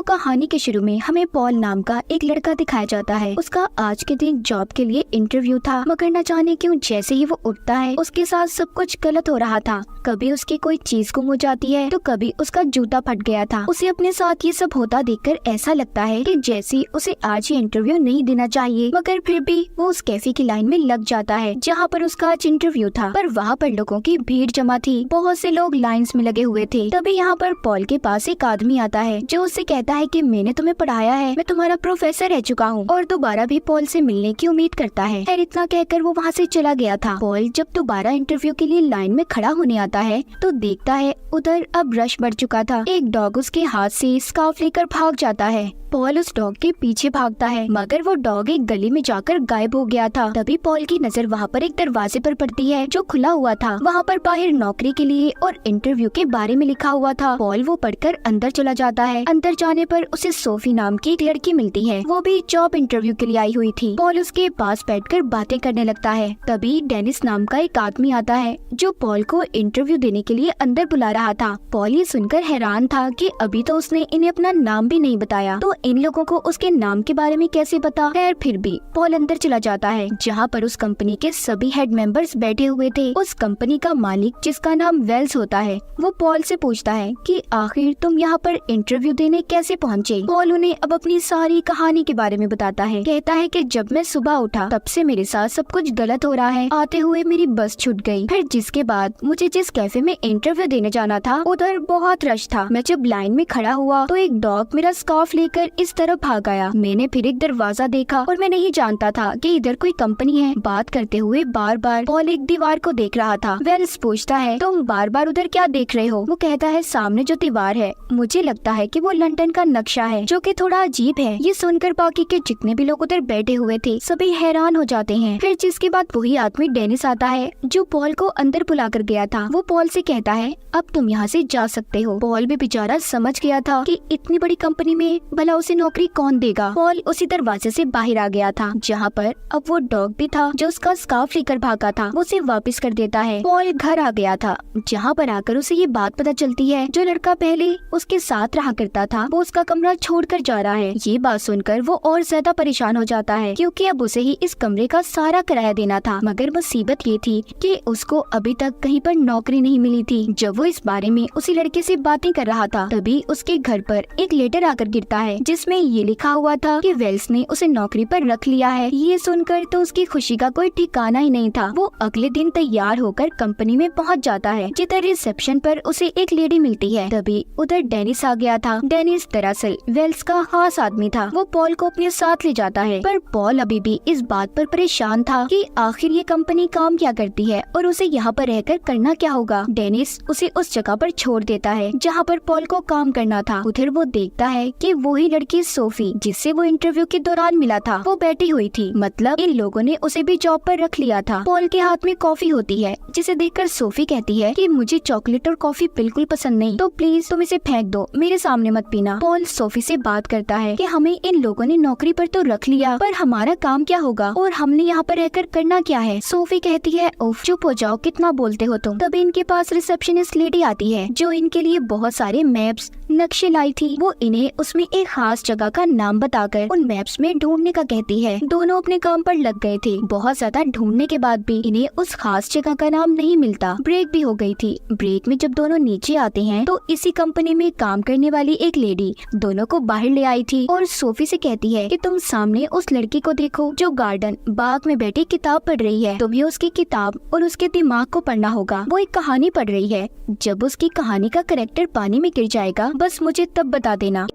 कहानी के शुरू में हमें पॉल नाम का एक लड़का दिखाया जाता है। उसका आज के दिन जॉब के लिए इंटरव्यू था, मगर न जाने क्यों जैसे ही वो उठता है उसके साथ सब कुछ गलत हो रहा था। कभी उसकी कोई चीज गुम हो जाती है तो कभी उसका जूता फट गया था। उसे अपने साथ ये सब होता देखकर ऐसा लगता है कि जैसे उसे आज ये इंटरव्यू नहीं देना चाहिए, मगर फिर भी वो उस कैफे की लाइन में लग जाता है जहाँ पर उसका आज इंटरव्यू था। पर वहाँ पर लोगों की भीड़ जमा थी, बहुत से लोग लाइंस में लगे हुए थे। तभी यहाँ पर पॉल के पास एक आदमी आता है जो उससे कहता है कि मैंने तुम्हें पढ़ाया है, मैं तुम्हारा प्रोफेसर रह चुका हूँ, और दोबारा भी पॉल से मिलने की उम्मीद करता है। खैर इतना कहकर वो वहाँ से चला गया था। पॉल जब दोबारा इंटरव्यू के लिए लाइन में खड़ा होने आता है तो देखता है उधर अब रश बढ़ चुका था। एक डॉग उसके हाथ से स्कार्फ लेकर भाग जाता है। पॉल उस डॉग के पीछे भागता है, मगर वो डॉग एक गली में जाकर गायब हो गया था। तभी पॉल की नजर वहाँ पर एक दरवाजे पर पड़ती है जो खुला हुआ था। वहाँ पर बाहर नौकरी के लिए और इंटरव्यू के बारे में लिखा हुआ था। पॉल वो पढ़कर अंदर चला जाता है। अंदर जाने पर उसे सोफी नाम की एक लड़की मिलती है, वो भी जॉब इंटरव्यू के लिए आई हुई थी। पॉल उसके पास बैठकर बातें करने लगता है। तभी डेनिस नाम का एक आदमी आता है जो पॉल को इंटरव्यू देने के लिए अंदर बुला रहा था। पॉल ये सुनकर हैरान था कि अभी तो उसने इन्हें अपना नाम भी नहीं बताया, तो इन लोगों को उसके नाम के बारे में कैसे पता। खैर फिर भी पॉल अंदर चला जाता है जहाँ पर उस कंपनी के सभी हेड मेंबर्स बैठे हुए थे। उस कंपनी का मालिक जिसका नाम वेल्स होता है वो पॉल से पूछता है कि आखिर तुम यहाँ पर इंटरव्यू देने कैसे पहुँचे। पॉल उन्हें अब अपनी सारी कहानी के बारे में बताता है। कहता है कि जब मैं सुबह उठा तब से मेरे साथ सब कुछ गलत हो रहा है। आते हुए मेरी बस छूट गई, फिर जिसके बाद मुझे जिस कैफे में इंटरव्यू देने जाना था उधर बहुत रश था। मैं जब लाइन में खड़ा हुआ तो एक डॉग मेरा स्कार्फ लेकर इस तरफ भाग आया। मैंने फिर एक दरवाजा देखा और मैं नहीं जानता था कि इधर कोई कंपनी है। बात करते हुए बार बार पॉल एक दीवार को देख रहा था। वेल्स पूछता है तुम बार बार उधर क्या देख रहे हो। वो कहता है सामने जो दीवार है मुझे लगता है कि वो लंदन का नक्शा है, जो कि थोड़ा अजीब है। ये सुनकर बाकी के जितने भी लोग उधर बैठे हुए थे सभी हैरान हो जाते हैं। फिर जिसके बाद वही आदमी डेनिस आता है जो पॉल को अंदर बुला कर गया था। वो पॉल से कहता है अब तुम यहाँ से जा सकते हो। पॉल भी बेचारा समझ गया था कि इतनी बड़ी कंपनी में भला उसे नौकरी कौन देगा। पॉल उसी दरवाजे से बाहर आ गया था जहाँ पर अब वो डॉग भी था जो उसका स्कार्फ लेकर भागा था। वो उसे वापस कर देता है। पॉल घर आ गया था जहाँ पर आकर उसे ये बात पता चलती है जो लड़का पहले उसके साथ रहा करता था वो उसका कमरा छोड़कर जा रहा है। ये बात सुनकर वो और ज्यादा परेशान हो जाता है क्योंकि अब उसे ही इस कमरे का सारा किराया देना था। मगर मुसीबत ये थी कि उसको अभी तक कहीं पर नौकरी नहीं मिली थी। जब वो इस बारे में उसी लड़के से बातें कर रहा था तभी उसके घर पर एक लेटर आकर गिरता है जिसमें ये लिखा हुआ था कि वेल्स ने उसे नौकरी पर रख लिया है। ये सुनकर तो उसकी खुशी का कोई ठिकाना ही नहीं था। वो अगले दिन तैयार होकर कंपनी में पहुंच जाता है जिधर रिसेप्शन पर उसे एक लेडी मिलती है। तभी उधर डेनिस आ गया था। डेनिस दरअसल वेल्स का खास आदमी था। वो पॉल को अपने साथ ले जाता है, पर पॉल अभी भी इस बात पर परेशान था कि आखिर ये कंपनी काम क्या करती है और उसे यहाँ पर रहकर करना क्या होगा। डेनिस उसे उस जगह पर छोड़ देता है जहाँ पर पॉल को काम करना था। उधर वो देखता है कि वही लड़की सोफी जिससे वो इंटरव्यू के दौरान मिला था वो बैठी हुई थी। मतलब इन लोगों ने उसे भी जॉब पर रख लिया था। पॉल के हाथ में कॉफी होती है जिसे देखकर सोफी कहती है कि मुझे चॉकलेट और कॉफी बिल्कुल पसंद नहीं, तो प्लीज तुम इसे फेंक दो, मेरे सामने मत पीना। पॉल सोफी से बात करता है कि हमें इन लोगों ने नौकरी पर तो रख लिया, पर हमारा काम क्या होगा और हमने यहाँ पर रहकर करना क्या है। सोफी कहती है उफ चुप हो जाओ, कितना बोलते हो तुम। तभी इनके पास रिसेप्शनिस्ट लेडी आती है जो इनके लिए बहुत सारे मैप्स नक्शे लाई थी। वो इन्हें उसमें एक खास जगह का नाम बताकर उन मैप्स में ढूंढने का कहती है। दोनों अपने काम पर लग गए थे। बहुत ज्यादा ढूंढने के बाद भी इन्हें उस खास जगह का नाम नहीं मिलता। ब्रेक भी हो गई थी। ब्रेक में जब दोनों नीचे आते हैं तो इसी कंपनी में काम करने वाली एक लेडी दोनों को बाहर ले आई थी और सोफी से कहती है कि तुम सामने उस लड़की को देखो जो गार्डन बाग में बैठी किताब पढ़ रही है। तुम्हें उसकी किताब और उसके दिमाग को पढ़ना होगा। वो एक कहानी पढ़ रही है। जब उसकी कहानी का कैरेक्टर पानी में गिर जाएगा बस मुझे तब बता देना।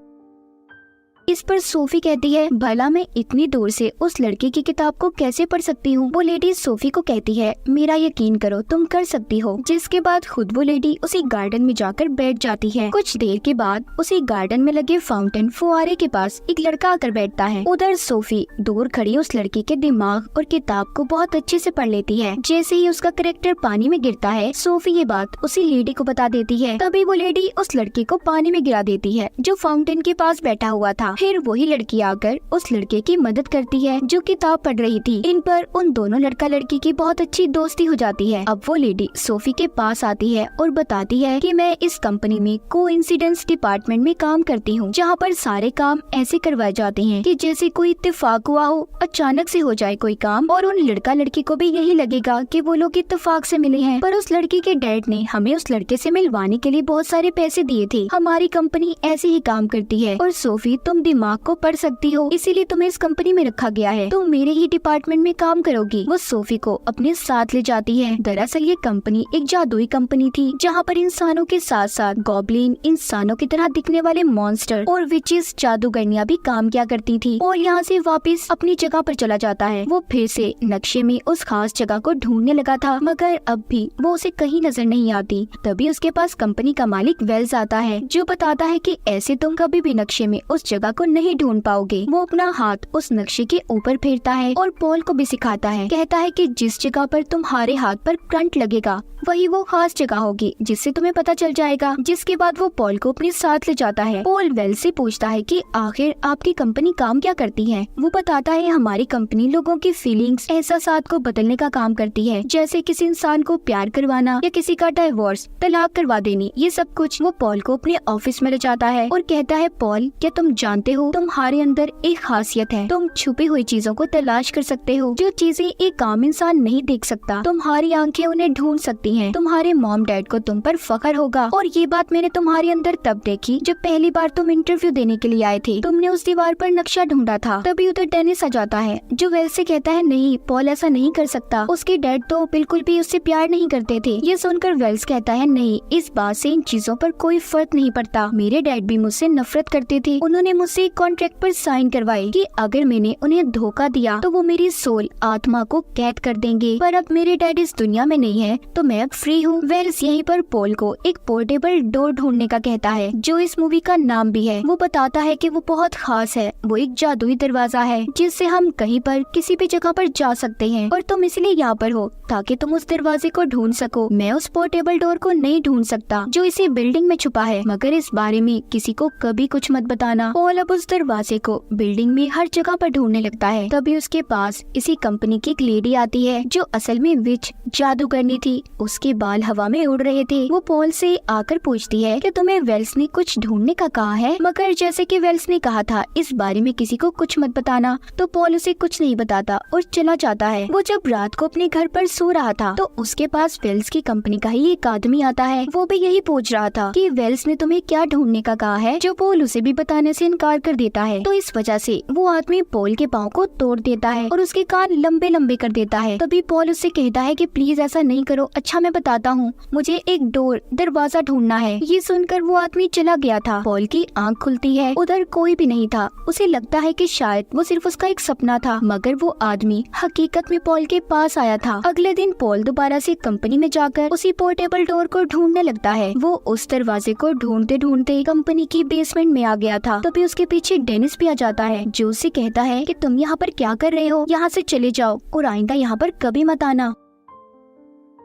इस पर सोफी कहती है भला मैं इतनी दूर से उस लड़के की किताब को कैसे पढ़ सकती हूँ। वो लेडी सोफी को कहती है मेरा यकीन करो तुम कर सकती हो। जिसके बाद खुद वो लेडी उसी गार्डन में जाकर बैठ जाती है। कुछ देर के बाद उसी गार्डन में लगे फाउंटेन फुआरे के पास एक लड़का आकर बैठता है। उधर सोफी दूर खड़ी उस लड़के के दिमाग और किताब को बहुत अच्छे से पढ़ लेती है। जैसे ही उसका कैरेक्टर पानी में गिरता है सोफी ये बात उसी लेडी को बता देती है। तभी वो लेडी उस लड़के को पानी में गिरा देती है जो फाउंटेन के पास बैठा हुआ था। फिर वही लड़की आकर उस लड़के की मदद करती है जो किताब पढ़ रही थी। इन पर उन दोनों लड़का लड़की की बहुत अच्छी दोस्ती हो जाती है। अब वो लेडी सोफी के पास आती है और बताती है कि मैं इस कंपनी में कोइंसिडेंस डिपार्टमेंट में काम करती हूँ, जहाँ पर सारे काम ऐसे करवाए जाते हैं कि जैसे कोई इत्तेफाक हुआ हो, अचानक से हो जाए कोई काम और उन लड़का लड़की को भी यही लगेगा कि वो लोग इत्तेफाक से मिले हैं। पर उस लड़की के डैड ने हमें उस लड़के से मिलवाने के लिए बहुत सारे पैसे दिए थे। हमारी कंपनी ऐसे ही काम करती है और सोफी तुम दिमाग को पढ़ सकती हो, इसीलिए तुम्हें इस कंपनी में रखा गया है, तुम मेरे ही डिपार्टमेंट में काम करोगी। वो सोफी को अपने साथ ले जाती है। दरअसल ये कंपनी एक जादुई कंपनी थी जहाँ पर इंसानों के साथ साथ गॉब्लिन, इंसानों की तरह दिखने वाले मॉन्स्टर और विचेस, जादूगरनियां भी काम किया करती थी। और यहाँ से वापस अपनी जगह पर चला जाता है। वो फिर से नक्शे में उस खास जगह को ढूंढने लगा था, मगर अब भी वो उसे कहीं नजर नहीं आती। तभी उसके पास कंपनी का मालिक वेल्स आता है जो बताता है कि ऐसे तुम कभी भी नक्शे में उस जगह को नहीं ढूंढ पाओगे। वो अपना हाथ उस नक्शे के ऊपर फेरता है और पॉल को भी सिखाता है। कहता है कि जिस जगह पर तुम्हारे हाथ पर करंट लगेगा वही वो खास जगह होगी जिससे तुम्हें पता चल जाएगा। जिसके बाद वो पॉल को अपने साथ ले जाता है। पॉल वेल्स से पूछता है कि आखिर आपकी कंपनी काम क्या करती है। वो बताता है हमारी कंपनी लोगों की फीलिंग्स, एहसासात को बदलने का काम करती है, जैसे किसी इंसान को प्यार करवाना या किसी का डाइवोर्स, तलाक करवा देनी, ये सब कुछ। वो पॉल को अपने ऑफिस में ले जाता है और कहता है पॉल, क्या तुम जानते हो तुम्हारे अंदर एक खासियत है, तुम छुपी हुई चीजों को तलाश कर सकते हो, जो चीजें एक आम इंसान नहीं देख सकता। तुम्हारी आंखें उन्हें ढूंढ सकती हैं। तुम्हारे मॉम डैड को तुम पर फख्र होगा। और ये बात मैंने तुम्हारे अंदर तब देखी जब पहली बार तुम इंटरव्यू देने के लिए आए थे। तुमने उस दीवार पर नक्शा ढूंढा था। तभी उधर डेनिस आ जाता है जो वेल्स से कहता है नहीं, पॉल ऐसा नहीं कर सकता, उसके डैड तो बिल्कुल भी उससे प्यार नहीं करते थे। ये सुनकर वेल्स कहता है नहीं, इस बात से इन चीजों पर कोई फर्क नहीं पड़ता। मेरे डैड भी मुझसे नफरत करते थे। उन्होंने मुझसे एक कॉन्ट्रैक्ट पर साइन करवाए कि अगर मैंने उन्हें धोखा दिया तो वो मेरी सोल, आत्मा को कैद कर देंगे। पर अब मेरे डैड इस दुनिया में नहीं है तो मैं अब फ्री हूँ। वेल्स यहीं पर पॉल को एक पोर्टेबल डोर ढूंढने का कहता है जो इस मूवी का नाम भी है। वो बताता है कि वो बहुत खास है, वो एक जादुई दरवाजा है जिससे हम कहीं पर किसी भी जगह पर जा सकते हैं और तुम इसलिए यहाँ पर हो ताकि तुम उस दरवाजे को ढूंढ सको। मैं उस पोर्टेबल डोर को नहीं ढूंढ सकता जो इसी बिल्डिंग में छुपा है, मगर इस बारे में किसी को कभी कुछ मत बताना। पॉल अब उस दरवाजे को बिल्डिंग में हर जगह पर ढूंढने लगता है। तभी उसके पास इसी कंपनी की एक लेडी आती है जो असल में विच, जादूगरनी थी। उसके बाल हवा में उड़ रहे थे। वो पॉल से आकर पूछती है कि तुम्हें वेल्स ने कुछ ढूंढने का कहा है, मगर जैसे कि वेल्स ने कहा था इस बारे में किसी को कुछ मत बताना, तो पॉल उसे कुछ नहीं बताता और चला जाता है। वो जब रात को अपने घर पर सो रहा था तो उसके पास वेल्स की कंपनी का ही एक आदमी आता है। वो भी यही पूछ रहा था कि वेल्स ने तुम्हें क्या ढूंढने का कहा है, जो पॉल उसे भी बताने से इनकार कर देता है। तो इस वजह से वो आदमी पॉल के पाँव को तोड़ देता है और उसके कान लंबे लंबे कर देता है। तभी पॉल उससे कहता है कि प्लीज ऐसा नहीं करो, अच्छा मैं बताता हूँ, मुझे एक डोर, दरवाजा ढूंढना है। ये सुनकर वो आदमी चला गया था। पॉल की आंख खुलती है, उधर कोई भी नहीं था। उसे लगता है कि शायद वो सिर्फ उसका एक सपना था, मगर वो आदमी हकीकत में पॉल के पास आया था। अगले दिन पॉल दोबारा से कंपनी में जाकर उसी पोर्टेबल डोर को ढूंढने लगता है। वो उस दरवाजे को ढूंढते ढूंढते कंपनी की बेसमेंट में आ गया था। तभी उसके पीछे डेनिस भी आ जाता है जो उसे कहता है कि तुम यहाँ पर क्या कर रहे हो, यहाँ से चले जाओ और आइंदा यहाँ पर कभी मत आना।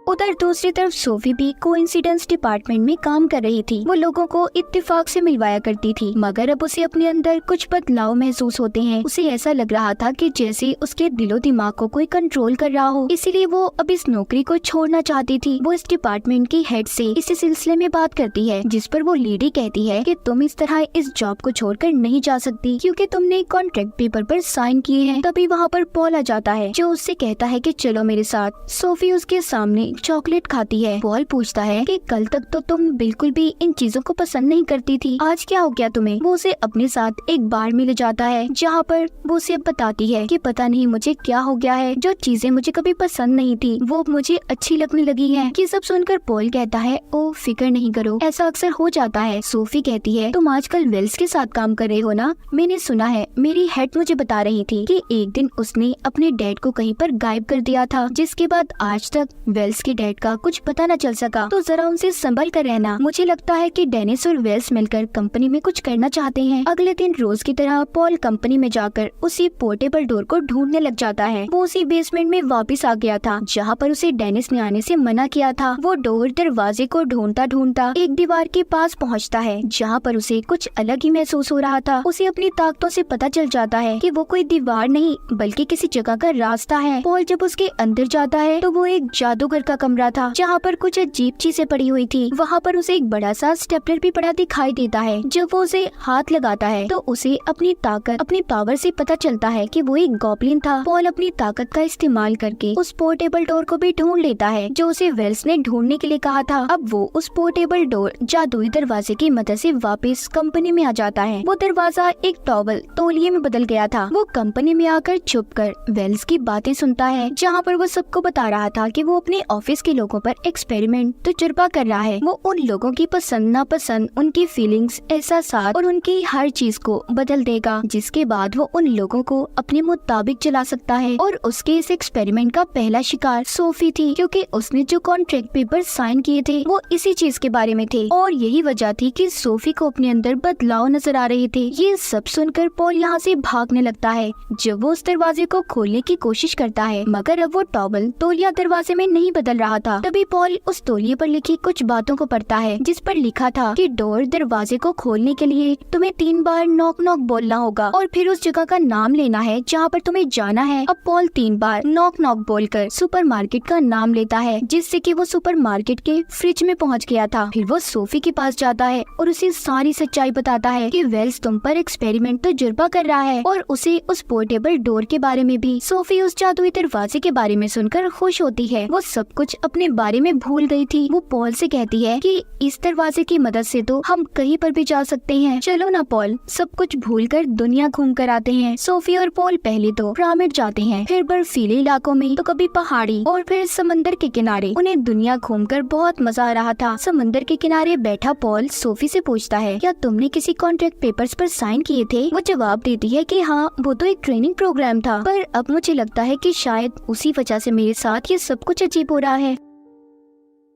उधर दूसरी तरफ सोफी भी कोइंसिडेंस डिपार्टमेंट में काम कर रही थी। वो लोगों को इत्तेफाक से मिलवाया करती थी, मगर अब उसे अपने अंदर कुछ बदलाव महसूस होते हैं। उसे ऐसा लग रहा था कि जैसे उसके दिलो दिमाग को कोई कंट्रोल कर रहा हो, इसीलिए वो अब इस नौकरी को छोड़ना चाहती थी। वो इस डिपार्टमेंट की हेड से इसी सिलसिले में बात करती है, जिस पर वो लेडी कहती है कि तुम इस तरह इस जॉब को छोड़कर नहीं जा सकती क्योंकि तुमने कॉन्ट्रैक्ट पेपर पर साइन किए हैं। तभी वहाँ पर पॉल आ जाता है जो उससे कहता है कि चलो मेरे साथ। सोफी उसके सामने चॉकलेट खाती है। पॉल पूछता है कि कल तक तो तुम बिल्कुल भी इन चीजों को पसंद नहीं करती थी, आज क्या हो गया तुम्हें। वो उसे अपने साथ एक बार में ले जाता है जहाँ पर वो उसे बताती है कि पता नहीं मुझे क्या हो गया है, जो चीजें मुझे कभी पसंद नहीं थी वो मुझे अच्छी लगने लगी है। ये सब सुनकर पॉल कहता है ओ फिक्र नहीं करो, ऐसा अक्सर हो जाता है। सोफी कहती है तुम आजकल वेल्स के साथ काम कर रहे हो ना, मैंने सुना है, मेरी हेड मुझे बता रही थी कि एक दिन उसने अपने डैड को कहीं पर गायब कर दिया था, जिसके बाद आज तक वेल्स के डैड का कुछ पता न चल सका, तो जरा उनसे संभल कर रहना। मुझे लगता है कि डेनिस और वेल्स मिलकर कंपनी में कुछ करना चाहते हैं। अगले दिन रोज की तरह पॉल कंपनी में जाकर उसी पोर्टेबल डोर को ढूंढने लग जाता है। वो उसी बेसमेंट में वापस आ गया था जहाँ पर उसे डेनिस ने आने से मना किया था। वो डोर दरवाजे को ढूंढता ढूंढता एक दीवार के पास पहुँचता है जहाँ पर उसे कुछ अलग ही महसूस हो रहा था। उसे अपनी ताकतों से पता चल जाता है कि वो कोई दीवार नहीं बल्कि किसी जगह का रास्ता है। पॉल जब उसके अंदर जाता है तो वो एक जादूगर का कमरा था जहाँ पर कुछ अजीब चीजें पड़ी हुई थी। वहाँ पर उसे एक बड़ा सा स्टेपलर भी पड़ा दिखाई देता है। जब वो उसे हाथ लगाता है तो उसे अपनी ताकत, अपनी पावर से पता चलता है कि वो एक गॉब्लिन था। पॉल अपनी ताकत का इस्तेमाल करके उस पोर्टेबल डोर को भी ढूंढ लेता है जो उसे वेल्स ने ढूंढने के लिए कहा था। अब वो उस पोर्टेबल डोर जादुई दरवाजे की मदद से वापस कंपनी में आ जाता है। वो दरवाजा एक टॉवल तौलिए में बदल गया था। वो कंपनी में आकर छुपकर वेल्स की बातें सुनता है जहाँ पर वो सबको बता रहा था कि वो अपने ऑफिस के लोगों पर एक्सपेरिमेंट तजुर्बा कर रहा है। वो उन लोगों की पसंद नापसंद, उनकी फीलिंग्स, एहसासात और उनकी हर चीज को बदल देगा, जिसके बाद वो उन लोगों को अपने मुताबिक चला सकता है। और उसके इस एक्सपेरिमेंट का पहला शिकार सोफी थी, क्योंकि उसने जो कॉन्ट्रैक्ट पेपर साइन किए थे वो इसी चीज के बारे में थे और यही वजह थी कि सोफी को अपने अंदर बदलाव नजर आ रहे थे। ये सब सुनकर पॉल यहाँ से भागने लगता है। जब वो उस दरवाजे को खोलने की कोशिश करता है मगर अब वो टॉवल तौलिया दरवाजे में नहीं बदल रहा था। तभी पॉल उस तौलिए पर लिखी कुछ बातों को पढ़ता है जिस पर लिखा था कि डोर दरवाजे को खोलने के लिए तुम्हें 3 बार नॉक नॉक बोलना होगा और फिर उस जगह का नाम लेना है जहाँ पर तुम्हें जाना है। अब पॉल 3 बार नॉक नॉक बोलकर सुपरमार्केट का नाम लेता है जिससे कि वो सुपरमार्केट के फ्रिज में पहुँच गया था। फिर वो सोफी के पास जाता है और उसे सारी सच्चाई बताता है कि वेल्स तुम पर एक्सपेरिमेंट तजुर्बा कर रहा है और उसे उस पोर्टेबल डोर के बारे में भी। सोफी उस जादुई दरवाजे के बारे में सुनकर खुश होती है। वो सब कुछ अपने बारे में भूल गई थी। वो पॉल से कहती है कि इस दरवाजे की मदद से तो हम कहीं पर भी जा सकते हैं। चलो ना पॉल, सब कुछ भूलकर दुनिया घूम कर आते हैं। सोफी और पॉल पहले तो पिरामिड जाते हैं, फिर बर्फीले इलाकों में, तो कभी पहाड़ी और फिर समंदर के किनारे। उन्हें दुनिया घूमकर बहुत मजा आ रहा था। समंदर के किनारे बैठा पॉल सोफी से पूछता है, क्या तुमने किसी कॉन्ट्रैक्ट पेपर्स पर साइन किए थे? वो जवाब देती है कि हाँ, वो तो एक ट्रेनिंग प्रोग्राम था, पर अब मुझे लगता है कि शायद उसी वजह से मेरे साथ ये सब कुछ अजीब हो रहा है।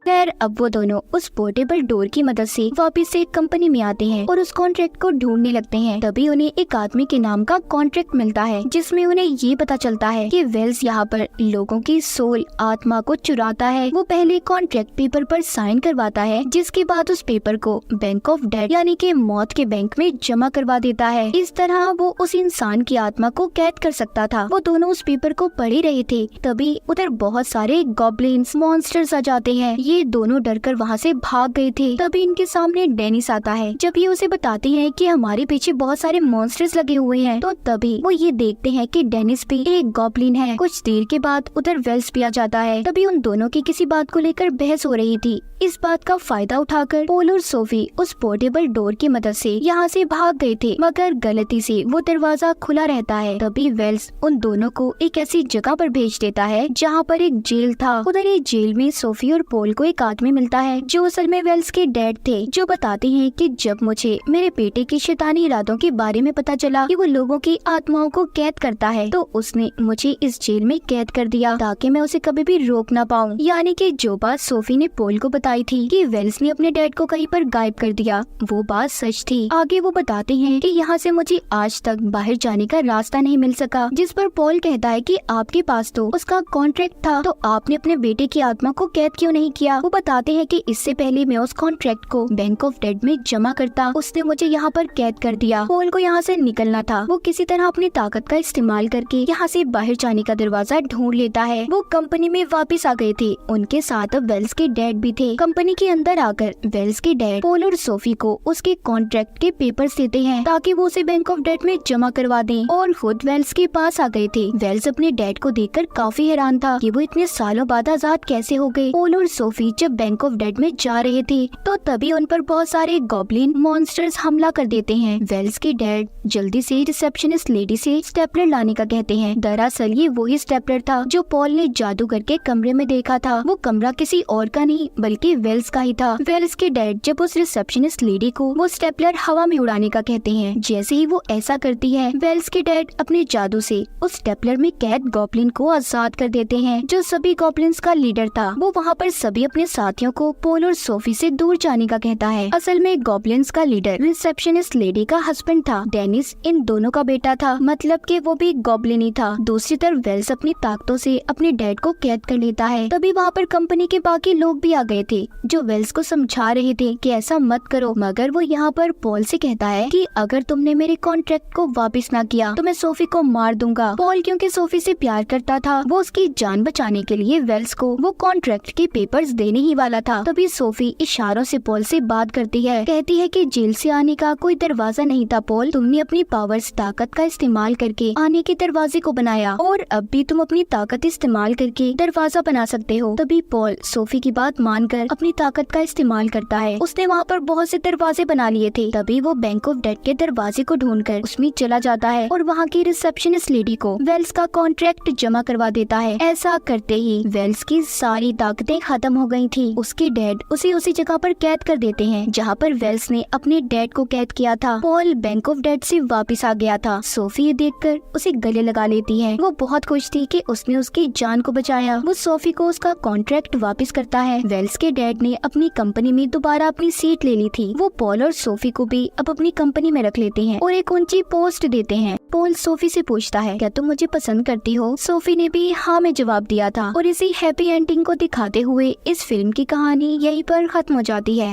खैर, अब वो दोनों उस पोर्टेबल डोर की मदद से वापस से कंपनी में आते हैं और उस कॉन्ट्रैक्ट को ढूंढने लगते हैं। तभी उन्हें एक आदमी के नाम का कॉन्ट्रैक्ट मिलता है जिसमें उन्हें ये पता चलता है कि वेल्स यहाँ पर लोगों की सोल, आत्मा को चुराता है। वो पहले कॉन्ट्रैक्ट पेपर पर साइन करवाता है जिसके बाद उस पेपर को बैंक ऑफ डेड यानी कि मौत के बैंक में जमा करवा देता है। इस तरह वो उस इंसान की आत्मा को कैद कर सकता था। वो दोनों उस पेपर को पढ़ ही रहे थे, तभी उधर बहुत सारे गॉब्लिन्स, मॉन्स्टर्स आ जाते हैं। ये दोनों डरकर वहाँ से भाग गए थे। तभी इनके सामने डेनिस आता है। जब ये उसे बताती है कि हमारे पीछे बहुत सारे मॉन्स्टर्स लगे हुए हैं, तो तभी वो ये देखते हैं कि डेनिस भी एक गॉब्लिन है। कुछ देर के बाद उधर वेल्स भी आ जाता है। तभी उन दोनों की किसी बात को लेकर बहस हो रही थी। इस बात का फायदा उठाकर पॉल और सोफी उस पोर्टेबल डोर की मदद से यहाँ से भाग गए थे, मगर गलती से वो दरवाजा खुला रहता है। तभी वेल्स उन दोनों को एक ऐसी जगह पर भेज देता है जहाँ पर एक जेल था। उधर एक जेल में सोफी और पॉल को एक आदमी मिलता है जो असल में वेल्स के डैड थे, जो बताते हैं कि जब मुझे मेरे बेटे की शैतानी इरादों के बारे में पता चला कि वो लोगों की आत्माओं को कैद करता है, तो उसने मुझे इस जेल में कैद कर दिया ताकि मैं उसे कभी भी रोक ना पाऊँ। यानी कि जो बात सोफी ने पॉल को बताई थी कि वेल्स ने अपने डैड को कहीं पर गायब कर दिया, वो बात सच थी। आगे वो बताते हैं कि यहाँ से मुझे आज तक बाहर जाने का रास्ता नहीं मिल सका, जिस पर पॉल कहता है कि आपके पास तो उसका कॉन्ट्रैक्ट था, तो आपने अपने बेटे की आत्मा को कैद क्यों नहीं किया? वो बताते हैं कि इससे पहले मैं उस कॉन्ट्रैक्ट को बैंक ऑफ डेड में जमा करता, उसने मुझे यहाँ पर कैद कर दिया। पॉल को यहाँ से निकलना था। वो किसी तरह अपनी ताकत का इस्तेमाल करके यहाँ से बाहर जाने का दरवाजा ढूंढ लेता है। वो कंपनी में वापस आ गए थे। उनके साथ अब वेल्स के डैड भी थे। कंपनी के अंदर आकर वेल्स के डैड पॉल और सोफी को उसके कॉन्ट्रैक्ट के पेपर्स देते हैं ताकि वो उसे बैंक ऑफ डेड में जमा करवा दें, और खुद वेल्स के पास आ गए थे। वेल्स अपने डैड को देखकर काफी हैरान था कि वो इतने सालों बाद आजाद कैसे हो गए। पॉल और सोफी सोफी जब बैंक ऑफ डेड में जा रहे थे तो तभी उन पर बहुत सारे गॉब्लिन मॉन्स्टर्स हमला कर देते हैं। वेल्स के डैड जल्दी से रिसेप्शनिस्ट लेडी से स्टेपलर लाने का कहते हैं। दरअसल ये वही स्टेपलर था जो पॉल ने जादू करके कमरे में देखा था। वो कमरा किसी और का नहीं बल्कि वेल्स का ही था। वेल्स के डैड जब उस रिसेप्शनिस्ट लेडी को वो स्टेपलर हवा में उड़ाने का कहते हैं। जैसे ही वो ऐसा करती है, वेल्स के डैड अपने जादू से उस स्टेपलर में कैद गॉब्लिन को आजाद कर देते हैं जो सभी गॉब्लिन्स का लीडर था। वो वहाँ पर सभी अपने साथियों को पॉल और सोफी से दूर जाने का कहता है। असल में गॉब्लिन्स का लीडर रिसेप्शनिस्ट लेडी का हस्बैंड था। डेनिस इन दोनों का बेटा था, मतलब कि वो भी गॉब्लिन ही था। दूसरी तरफ वेल्स अपनी ताकतों से अपने डैड को कैद कर लेता है। तभी वहाँ पर कंपनी के बाकी लोग भी आ गए थे जो वेल्स को समझा रहे थे कि ऐसा मत करो, मगर वो यहाँ पर पॉल से कहता है कि अगर तुमने मेरे कॉन्ट्रैक्ट को वापस ना किया तो मैं सोफी को मार दूंगा। पॉल क्योंकि सोफी से प्यार करता था, वो उसकी जान बचाने के लिए वेल्स को वो कॉन्ट्रैक्ट के पेपर्स देने ही वाला था। तभी सोफी इशारों से पॉल से बात करती है, कहती है कि जेल से आने का कोई दरवाजा नहीं था पॉल, तुमने अपनी पावर्स ताकत का इस्तेमाल करके आने के दरवाजे को बनाया और अब भी तुम अपनी ताकत इस्तेमाल करके दरवाजा बना सकते हो। तभी पॉल सोफी की बात मानकर अपनी ताकत का इस्तेमाल करता है। उसने वहाँ पर बहुत से दरवाजे बना लिए थे। तभी वो बैंक ऑफ डेड के दरवाजे को ढूंढकर उसमें चला जाता है और वहाँ की रिसेप्शनिस्ट लेडी को वेल्स का कॉन्ट्रैक्ट जमा करवा देता है। ऐसा करते ही वेल्स की सारी ताकतें खत्म हो गई थी। उसके डैड उसी जगह पर कैद कर देते हैं जहाँ पर वेल्स ने अपने डैड को कैद किया था। पॉल बैंक ऑफ डेड से वापस आ गया था। सोफी ये देखकर उसे गले लगा लेती है। वो बहुत खुश थी कि उसने उसकी जान को बचाया। वो सोफी को उसका कॉन्ट्रैक्ट वापस करता है। वेल्स के डैड ने अपनी कंपनी में दोबारा अपनी सीट ले ली थी। वो पॉल और सोफी को भी अब अपनी कंपनी में रख लेते हैं और एक ऊंची पोस्ट देते हैं। पॉल सोफी से पूछता है, क्या तुम मुझे पसंद करती हो? सोफी ने भी हाँ में जवाब दिया था और इसी हैप्पी एंडिंग को दिखाते हुए इस फिल्म की कहानी यहीं पर खत्म हो जाती है।